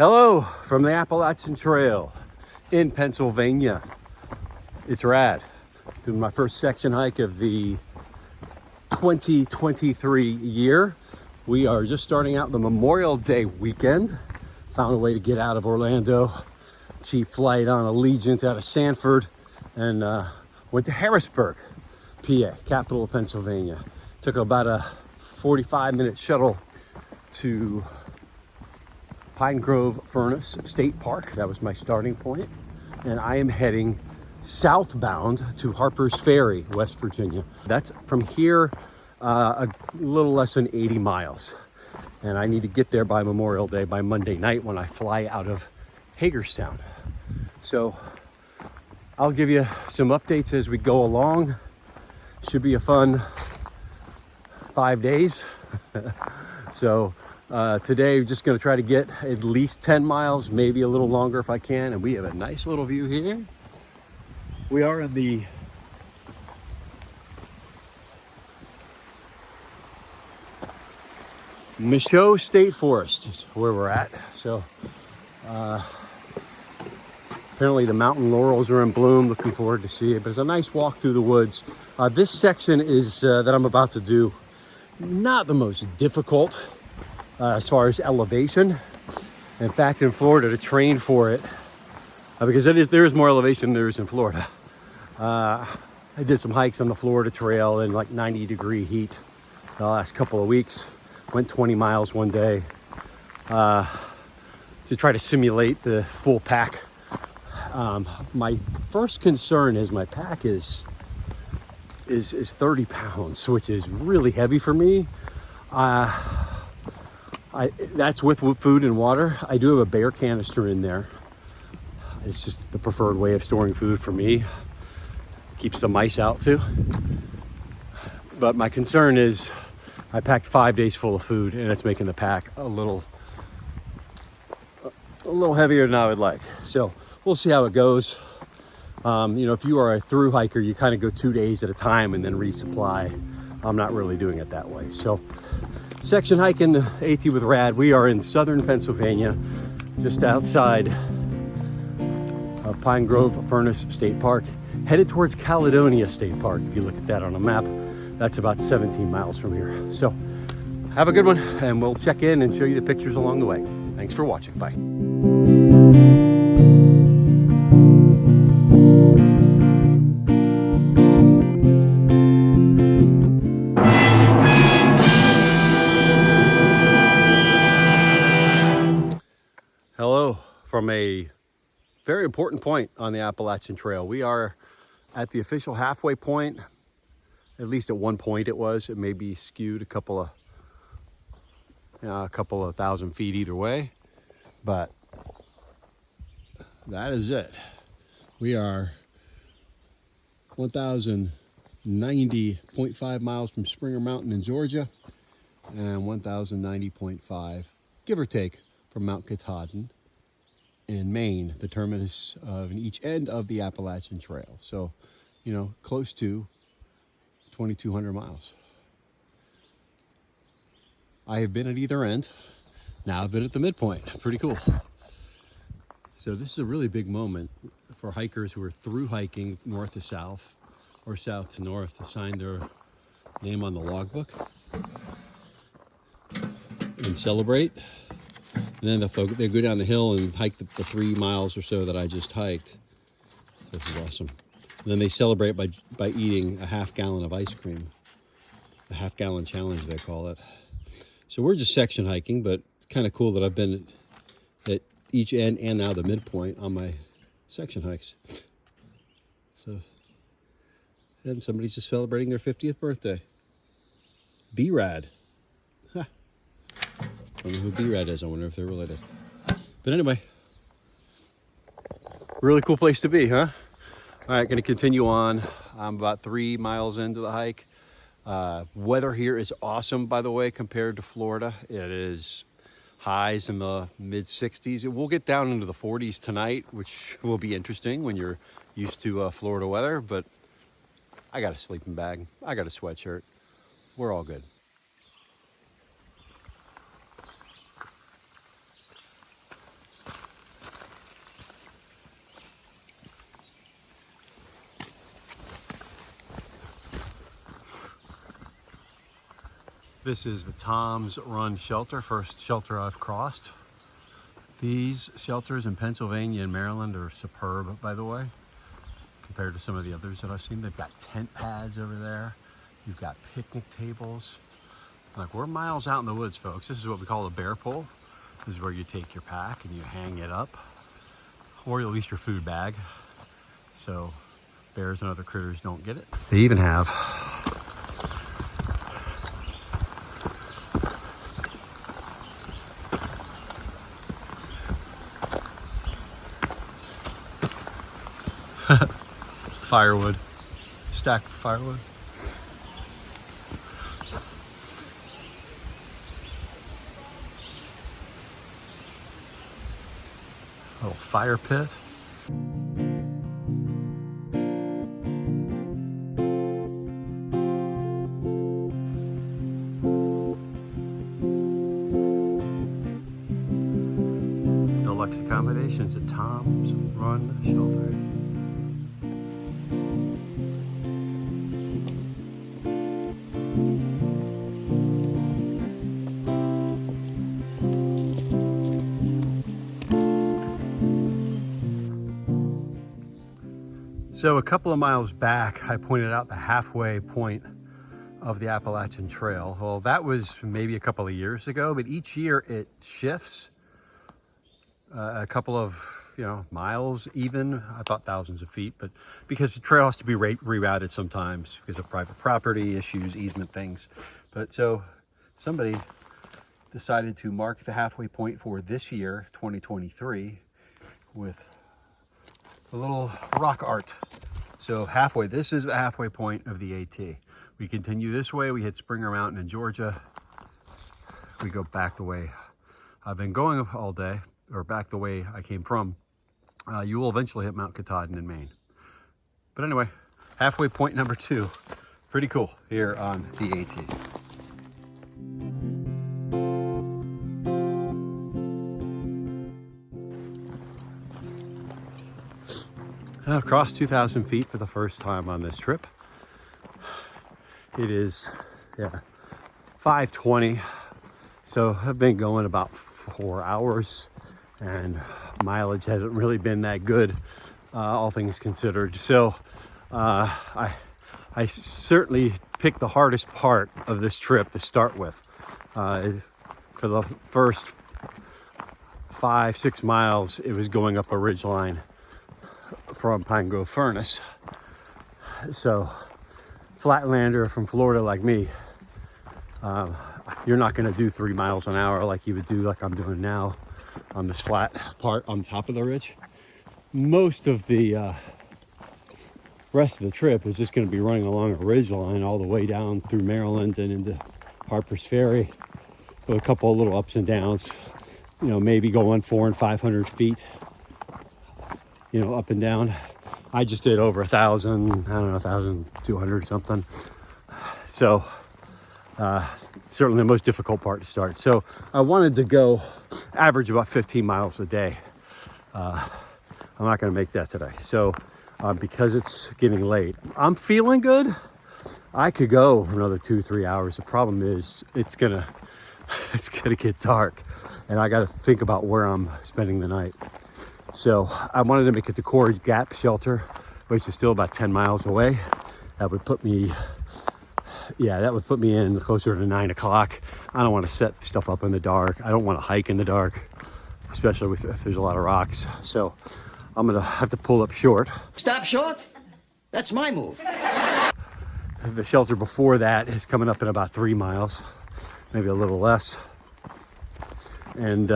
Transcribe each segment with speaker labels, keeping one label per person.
Speaker 1: Hello from the Appalachian Trail in Pennsylvania. It's rad. Doing my first section hike of the 2023 year. We are just starting out the Memorial Day weekend. Found a way to get out of Orlando. Cheap flight on Allegiant out of Sanford and went to Harrisburg, PA, capital of Pennsylvania. Took about a 45-minute shuttle to Pine Grove Furnace State Park. That was my starting point. And I am heading southbound to Harper's Ferry, West Virginia. That's from here a little less than 80 miles. And I need to get there by Memorial Day, by Monday night when I fly out of Hagerstown. So I'll give you some updates as we go along. Should be a fun 5 days. So today we're just going to try to get at least 10 miles, maybe a little longer if I can. And we have a nice little view here. We are in the Michaud State Forest is where we're at. So apparently the mountain laurels are in bloom. Looking forward to see it. But it's a nice walk through the woods. This section is that I'm about to do not the most difficult as far as elevation. In fact, in Florida, to train for it, because there is more elevation than there is in Florida. I did some hikes on the Florida Trail in like 90-degree heat the last couple of weeks. Went 20 miles one day to try to simulate the full pack. My first concern is my pack is 30 pounds, which is really heavy for me. That's with food and water. I do have a BAUER canister in there. It's just the preferred way of storing food for me. Keeps the mice out too. But my concern is I packed 5 days full of food and it's making the pack a little heavier than I would like. So we'll see how it goes. If you are a through hiker, you kind of go 2 days at a time and then resupply. I'm not really doing it that way. So section hike in the AT with Rad. We are in southern Pennsylvania, just outside of Pine Grove Furnace State Park, headed towards Caledonia State Park. If you look at that on a map, that's about 17 miles from here. So have a good one, and we'll check in and show you the pictures along the way. Thanks for watching. Bye. Hello from a very important point on the Appalachian Trail. We are at the official halfway point. At least at one point it was. It may be skewed a couple of thousand feet either way, but that is it. We are 1,090.5 miles from Springer Mountain in Georgia and 1,090.5, give or take, from Mount Katahdin in Maine, the terminus of each end of the Appalachian Trail. So, close to 2,200 miles. I have been at either end. Now I've been at the midpoint. Pretty cool. So this is a really big moment for hikers who are through hiking north to south or south to north to sign their name on the logbook and celebrate. And then they go down the hill and hike the 3 miles or so that I just hiked. This is awesome. And then they celebrate by eating a half gallon of ice cream. A half gallon challenge, they call it. So we're just section hiking, but it's kind of cool that I've been at each end and now the midpoint on my section hikes. So, and somebody's just celebrating their 50th birthday. B-Rad. Huh. I don't know who B-Rad is. I wonder if they're related. But anyway, really cool place to be, huh? All right, going to continue on. I'm about 3 miles into the hike. Weather here is awesome, by the way, compared to Florida. It is highs in the mid 60s. It will get down into the 40s tonight, which will be interesting when you're used to Florida weather. But I got a sleeping bag. I got a sweatshirt. We're all good. This is the Tom's Run shelter, first shelter I've crossed. These shelters in Pennsylvania and Maryland are superb, by the way, compared to some of the others that I've seen. They've got tent pads over there. You've got picnic tables. Like, we're miles out in the woods, folks. This is what we call a bear pole. This is where you take your pack and you hang it up, or at least your food bag, so bears and other critters don't get it. They even have firewood, stacked firewood. Little fire pit. Deluxe accommodations at Tom's Run Shelter. So a couple of miles back, I pointed out the halfway point of the Appalachian Trail. Well, that was maybe a couple of years ago, but each year it shifts a couple of, miles even. I thought thousands of feet, but because the trail has to be rerouted sometimes because of private property issues, easement things. But so somebody decided to mark the halfway point for this year, 2023, with a little rock art. So halfway, this is the halfway point of the AT. We continue this way, we hit Springer Mountain in Georgia. We go back the way I've been going all day, or back the way I came from. You will eventually hit Mount Katahdin in Maine. But anyway, halfway point number 2. Pretty cool here on the AT. I've crossed 2,000 feet for the first time on this trip. It is, 5:20. So I've been going about 4 hours, and mileage hasn't really been that good, all things considered. So I certainly picked the hardest part of this trip to start with. For the first 5-6 miles, it was going up a ridge line from Pine Grove Furnace. So flatlander from Florida like me, you're not going to do 3 miles an hour like you would do like I'm doing now on this flat part on top of the ridge. Most of the rest of the trip is just going to be running along a ridge line all the way down through Maryland and into Harper's Ferry, with a couple of little ups and downs, maybe going 400 and 500 feet, up and down. I just did over 1,000, 1,200 something. So certainly the most difficult part to start. So I wanted to go average about 15 miles a day. I'm not going to make that today. So because it's getting late, I'm feeling good. I could go for another 2-3 hours. The problem is it's gonna get dark, and I got to think about where I'm spending the night. So I wanted to make it to Cord Gap Shelter, which is still about 10 miles away. That would put me in closer to 9 o'clock. I don't want to set stuff up in the dark. I don't want to hike in the dark, especially if there's a lot of rocks. So I'm gonna have to pull up short.
Speaker 2: Stop short? That's my move.
Speaker 1: The shelter before that is coming up in about 3 miles, maybe a little less. And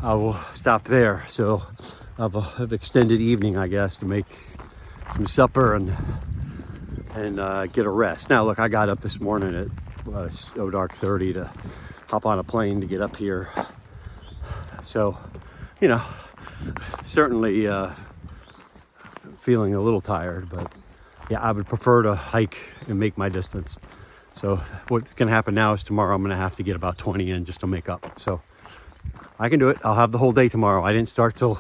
Speaker 1: I will stop there. So I'll have extended evening, I guess, to make some supper and get a rest. Now, look, I got up this morning at dark 30 to hop on a plane to get up here. So, certainly feeling a little tired, but yeah, I would prefer to hike and make my distance. So what's going to happen now is tomorrow I'm going to have to get about 20 in just to make up. So I can do it. I'll have the whole day tomorrow. I didn't start till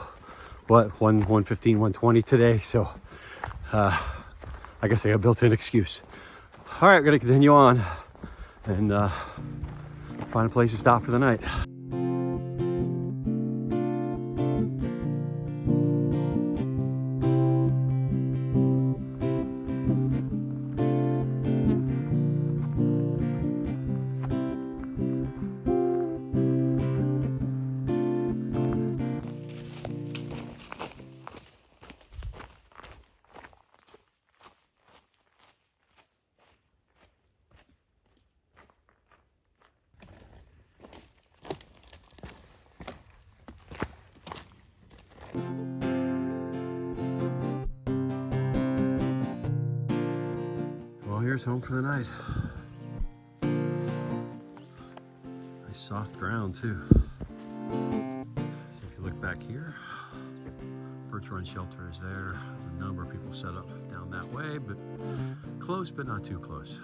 Speaker 1: 1:15, 1:20 today. So I guess I got a built-in excuse. All right, we're going to continue on and find a place to stop for the night. Well, here's home for the night. Nice soft ground too. So if you look back here, Birch Run shelter is there. There's a number of people set up down that way, but close but not too close.